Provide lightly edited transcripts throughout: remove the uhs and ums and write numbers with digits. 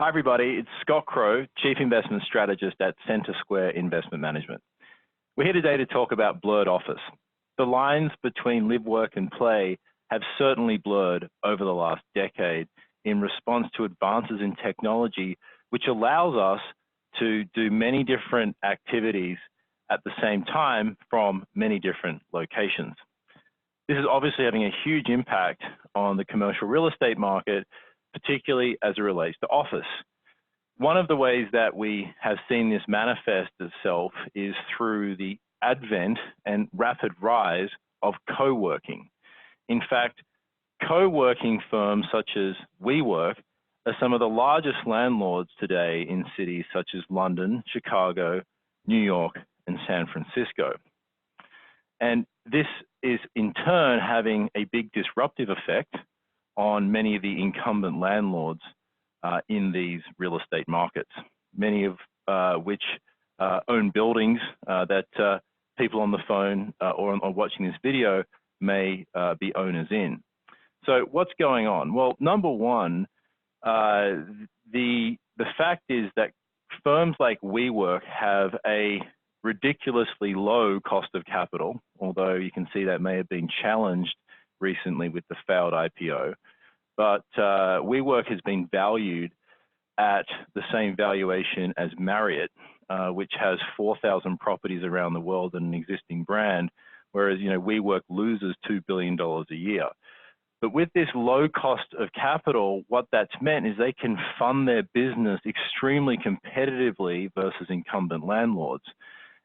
Hi everybody, it's Scott Crowe, Chief Investment Strategist at CenterSquare Investment Management. We're here today to talk about blurred office. The lines between live, work and play have certainly blurred over the last decade in response to advances in technology, which allows us to do many different activities at the same time from many different locations. This is obviously having a huge impact on the commercial real estate market, particularly as it relates to office. One of the ways that we have seen this manifest itself is through the advent and rapid rise of co-working. In fact, co-working firms such as WeWork are some of the largest landlords today in cities such as London, Chicago, New York, and San Francisco. And this is in turn having a big disruptive effect on many of the incumbent landlords in these real estate markets, many of which own buildings that people on the phone or watching this video may be owners in. So what's going on? Well, number one, the fact is that firms like WeWork have a ridiculously low cost of capital, although you can see that may have been challenged recently with the failed IPO. But WeWork has been valued at the same valuation as Marriott, which has 4,000 properties around the world and an existing brand, whereas WeWork loses $2 billion a year. But with this low cost of capital, what that's meant is they can fund their business extremely competitively versus incumbent landlords.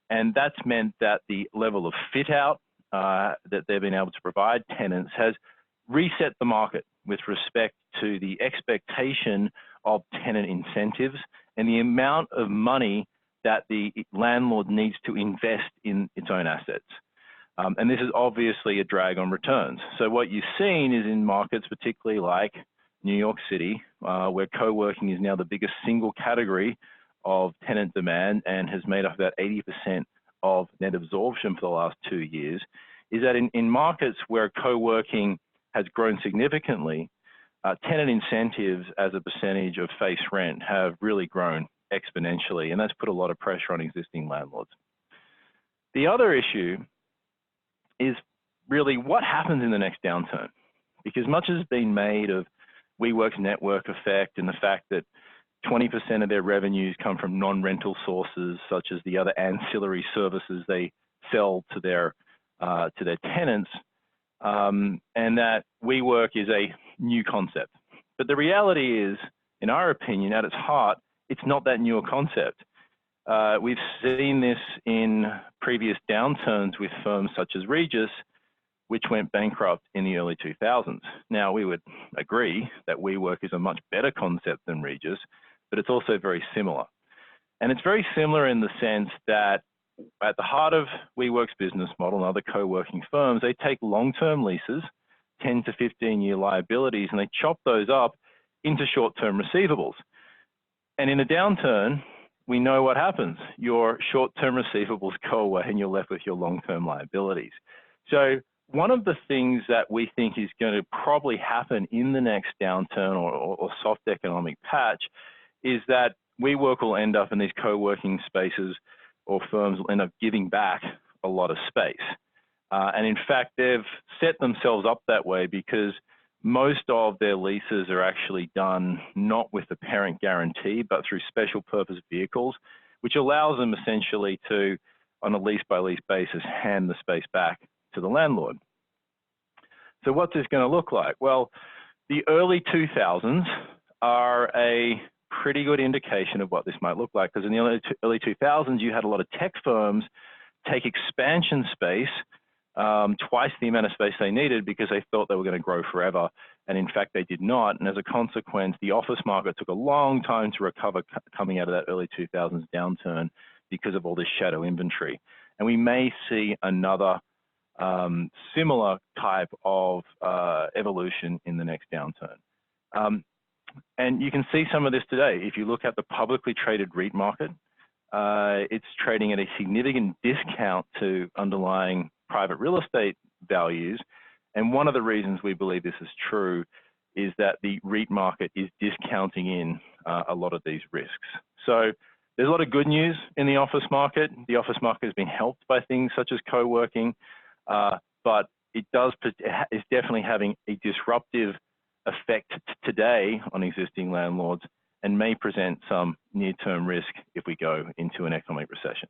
And that's meant that the level of fit out that they've been able to provide tenants has reset the market with respect to the expectation of tenant incentives and the amount of money that the landlord needs to invest in its own assets. And this is obviously a drag on returns. So what you've seen is in markets, particularly like New York City, where co-working is now the biggest single category of tenant demand and has made up about 80% of net absorption for the last 2 years, is that in markets where co-working has grown significantly, tenant incentives as a percentage of face rent have really grown exponentially, and that's put a lot of pressure on existing landlords. The other issue is really what happens in the next downturn, because much has been made of WeWork's network effect and the fact that 20% of their revenues come from non-rental sources, such as the other ancillary services they sell to their tenants, and that WeWork is a new concept. But the reality is, in our opinion, at its heart, it's not that new a concept. We've seen this in previous downturns with firms such as Regus, which went bankrupt in the early 2000s. Now, we would agree that WeWork is a much better concept than Regus, but it's also very similar. And it's very similar in the sense that at the heart of WeWork's business model and other co-working firms, they take long-term leases, 10 to 15-year liabilities, and they chop those up into short-term receivables. And in a downturn, we know what happens. Your short-term receivables go away and you're left with your long-term liabilities. So one of the things that we think is going to probably happen in the next downturn or soft economic patch is that WeWork will end up in these co-working spaces, or firms will end up giving back a lot of space. And in fact, they've set themselves up that way because most of their leases are actually done not with the parent guarantee, but through special purpose vehicles, which allows them essentially to, on a lease by lease basis, hand the space back to the landlord. So what's this going to look like? Well, the early 2000s are a pretty good indication of what this might look like, because in the early 2000s, you had a lot of tech firms take expansion space, twice the amount of space they needed, because they thought they were going to grow forever. And in fact, they did not. And as a consequence, the office market took a long time to recover coming out of that early 2000s downturn because of all this shadow inventory. And we may see another similar type of evolution in the next downturn. And you can see some of this today. If you look at the publicly traded REIT market, it's trading at a significant discount to underlying private real estate values. And one of the reasons we believe this is true is that the REIT market is discounting in a lot of these risks. So there's a lot of good news in the office market. The office market has been helped by things such as co-working, but it's definitely having a disruptive effect today on existing landlords and may present some near-term risk if we go into an economic recession.